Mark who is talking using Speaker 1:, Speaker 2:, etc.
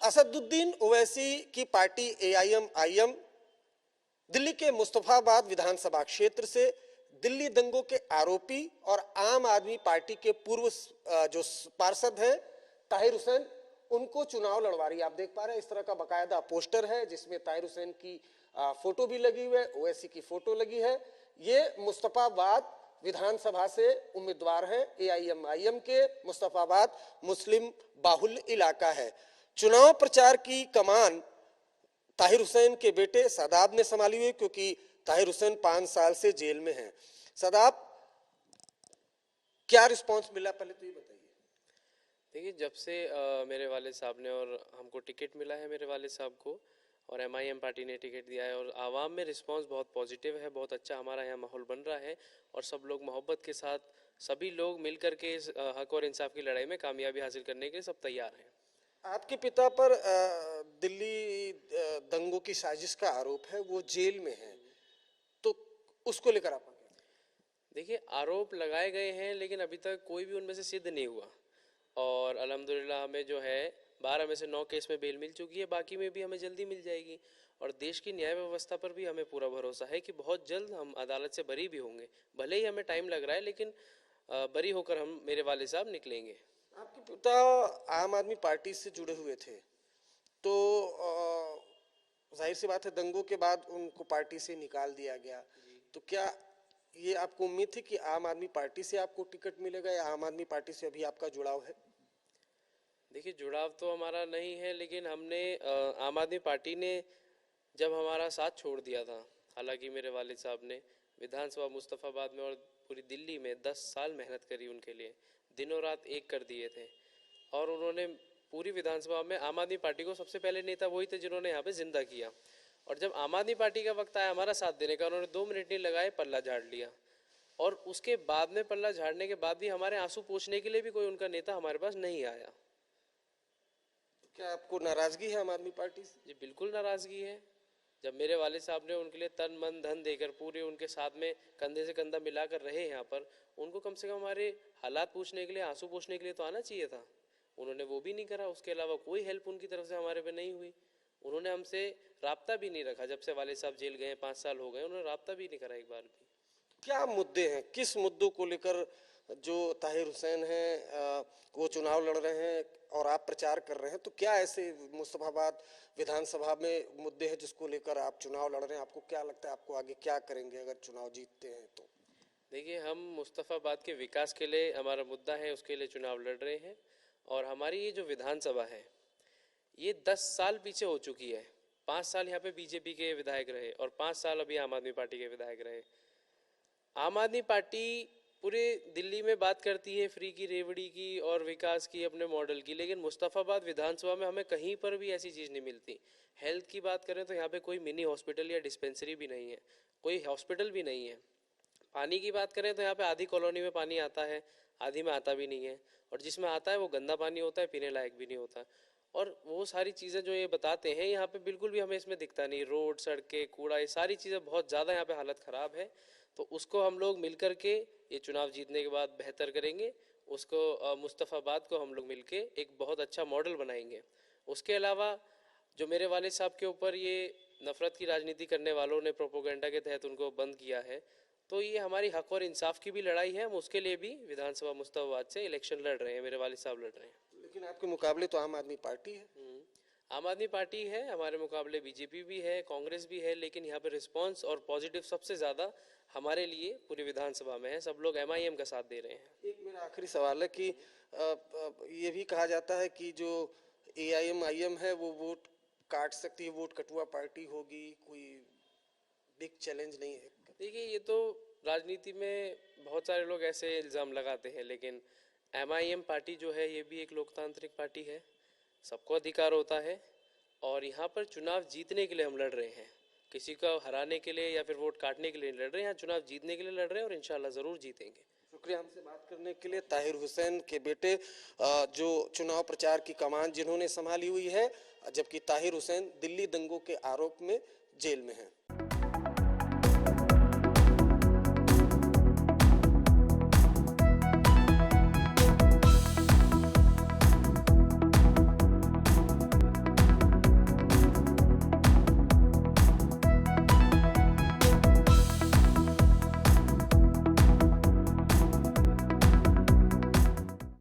Speaker 1: असदुद्दीन ओवैसी की party AIM Delhi के मुस्तफाबाद विधानसभा क्षेत्र से दिल्ली दंगों के आरोपी और आम आदमी पार्टी के पूर्व जो पार्षद हैं ताहिर हुसैन, उनको चुनाव लड़वा रही है। आप देख पा रहे हैं इस तरह का बाकायदा पोस्टर है जिसमें ताहिर हुसैन की फोटो भी लगी हुई है, ओवैसी की फोटो लगी है। ये मुस्तफाबाद विधानसभा से उम्मीदवार हैं, AIM के मुस्तफाबाद मुस्लिम बाहुल्य इलाका है। चुनाव प्रचार की कमान ताहिर हुसैन के बेटे सदाब ने संभाली हुई, क्योंकि ताहिर हुसैन 5 साल से जेल में हैं। सदाब, क्या रिस्पांस मिला, पहले तो ये बताइए।
Speaker 2: देखिए, जब से मेरे वाले साहब ने और हमको टिकट मिला है, मेरे वाले साहब को, और MIM पार्टी ने टिकट दिया है, और आवाम में रिस्पांस बहुत पॉजिटिव है, बहुत अच्छा हमारा यहाँ माहौल बन रहा है, और सब लोग मोहब्बत के साथ सभी लोग मिलकर के इस हक और इंसाफ की लड़ाई में कामयाबी हासिल करने के सब तैयार हैं।
Speaker 1: आपके पिता पर दिल्ली दंगों की साजिश का आरोप है, वो जेल में हैं, तो उसको लेकर आप?
Speaker 2: देखिए, आरोप लगाए गए हैं लेकिन अभी तक कोई भी उनमें से सिद्ध नहीं हुआ, और अल्हम्दुलिल्लाह हमें जो है 12 में से 9 केस में बेल मिल चुकी है, बाकी में भी हमें जल्दी मिल जाएगी, और देश की न्याय व्यवस्था पर भी हमें पूरा भरोसा है कि बहुत जल्द हम अदालत से बरी भी होंगे। भले ही हमें टाइम लग रहा है, लेकिन बरी होकर हम, मेरे वाले साहब, निकलेंगे।
Speaker 1: आपके पिता आम आदमी पार्टी से जुड़े हुए थे, तो जाहिर सी बात है दंगों के बाद उनको पार्टी से निकाल दिया गया, तो क्या ये आपको उम्मीद थी कि आम आदमी पार्टी से आपको टिकट मिलेगा, या आम आदमी पार्टी से अभी आपका जुड़ाव है?
Speaker 2: देखिए, जुड़ाव तो हमारा नहीं है, लेकिन हमने आम आदमी पार्टी ने जब हमारा साथ छोड़ दिया था, हालांकि मेरे वालिद साहब ने विधानसभा मुस्तफाबाद में और पूरी दिल्ली में 10 साल मेहनत करी, उनके लिए दिनों रात एक कर दिए थे, और उन्होंने पूरी विधानसभा में आम आदमी पार्टी को, सबसे पहले नेता वही थे जिन्होंने यहाँ पे जिंदा किया, और जब आम आदमी पार्टी का वक्त आया हमारा साथ देने का, उन्होंने 2 मिनट नहीं लगाए, पल्ला झाड़ लिया, और उसके बाद में पल्ला झाड़ने के बाद भी हमारे आंसू पोंछने के लिए भी कोई उनका नेता हमारे पास नहीं आया।
Speaker 1: क्या आपको नाराजगी है आम आदमी पार्टी से?
Speaker 2: जी बिल्कुल नाराजगी है। जब मेरे वाले साहब ने उनके लिए तन मन धन देकर पूरे उनके साथ में कंधे से कंधा मिलाकर रहे यहाँ पर, उनको कम से कम हमारे हालात पूछने के लिए, आंसू पूछने के लिए तो आना चाहिए था। उन्होंने वो भी नहीं करा, उसके अलावा कोई हेल्प उनकी तरफ से हमारे पे नहीं हुई। उन्होंने हमसे राब्ता भी नहीं रखा, जब से वाले साहब जेल गए 5 साल हो गए, उन्होंने राब्ता भी नहीं करा एक बार भी।
Speaker 1: क्या मुद्दे हैं, किस मुद्दों को लेकर जो ताहिर हुसैन हैं वो चुनाव लड़ रहे हैं और आप प्रचार कर रहे हैं, तो क्या ऐसे मुस्तफाबाद विधानसभा में मुद्दे हैं जिसको लेकर आप चुनाव लड़ रहे हैं? आपको क्या लगता है, आपको आगे क्या करेंगे अगर चुनाव जीतते हैं तो?
Speaker 2: देखिए, हम मुस्तफाबाद के विकास के लिए, हमारा मुद्दा है उसके लिए चुनाव लड़ रहे हैं, और हमारी ये जो विधानसभा है ये 10 साल पीछे हो चुकी है। 5 साल यहाँ पे बीजेपी के विधायक रहे, और 5 साल अभी आम आदमी पार्टी के विधायक रहे। आम आदमी पार्टी पूरे दिल्ली में बात करती है फ्री की रेवड़ी की और विकास की, अपने मॉडल की, लेकिन मुस्तफाबाद विधानसभा में हमें कहीं पर भी ऐसी चीज़ नहीं मिलती। हेल्थ की बात करें तो यहाँ पे कोई मिनी हॉस्पिटल या डिस्पेंसरी भी नहीं है, कोई हॉस्पिटल भी नहीं है। पानी की बात करें तो यहाँ पे आधी कॉलोनी में पानी आता है, आधी में आता भी नहीं है, और जिसमें आता है वो गंदा पानी होता है, पीने लायक भी नहीं होता। और वो सारी चीज़ें जो ये बताते हैं यहाँ पे बिल्कुल भी हमें इसमें दिखता नहीं। रोड, सड़कें, कूड़ा, ये सारी चीज़ें बहुत ज़्यादा यहाँ पे हालत ख़राब है। तो उसको हम लोग मिल कर के ये चुनाव जीतने के बाद बेहतर करेंगे। उसको मुस्तफाबाद को हम लोग मिल के एक बहुत अच्छा मॉडल बनाएंगे। उसके अलावा जो मेरे वाले साहब के ऊपर ये नफ़रत की राजनीति करने वालों ने प्रोपोगंडा के तहत उनको बंद किया है, तो ये हमारी हक और इंसाफ की भी लड़ाई है। हम उसके लिए भी विधानसभा मुस्तफाबाद से इलेक्शन लड़ रहे हैं, मेरे वाले साहब लड़ रहे हैं।
Speaker 1: लेकिन आपके मुकाबले तो आम आदमी पार्टी है।
Speaker 2: आम आदमी पार्टी है, हमारे मुकाबले बीजेपी भी है, कांग्रेस भी है, लेकिन यहाँ पे रिस्पांस और पॉजिटिव सबसे ज़्यादा हमारे लिए पूरी विधानसभा में है। सब लोग MIM का साथ दे रहे हैं।
Speaker 1: एक मेरा आखिरी सवाल है कि ये भी कहा जाता है कि जो AIM है वो वोट काट सकती है, वोट कटुआ पार्टी होगी, कोई बिग चैलेंज नहीं है?
Speaker 2: देखिए, ये तो राजनीति में बहुत सारे लोग ऐसे इल्ज़ाम लगाते हैं, लेकिन MIM पार्टी जो है ये भी एक लोकतांत्रिक पार्टी है, सबको अधिकार होता है, और यहाँ पर चुनाव जीतने के लिए हम लड़ रहे हैं, किसी को हराने के लिए या फिर वोट काटने के लिए लड़ रहे हैं। यहाँ चुनाव जीतने के लिए लड़ रहे हैं, और इंशाल्लाह ज़रूर जीतेंगे।
Speaker 1: शुक्रिया हमसे बात करने के लिए। ताहिर हुसैन के बेटे जो चुनाव प्रचार की कमान जिन्होंने संभाली हुई है, जबकि ताहिर हुसैन दिल्ली दंगों के आरोप में जेल में हैं।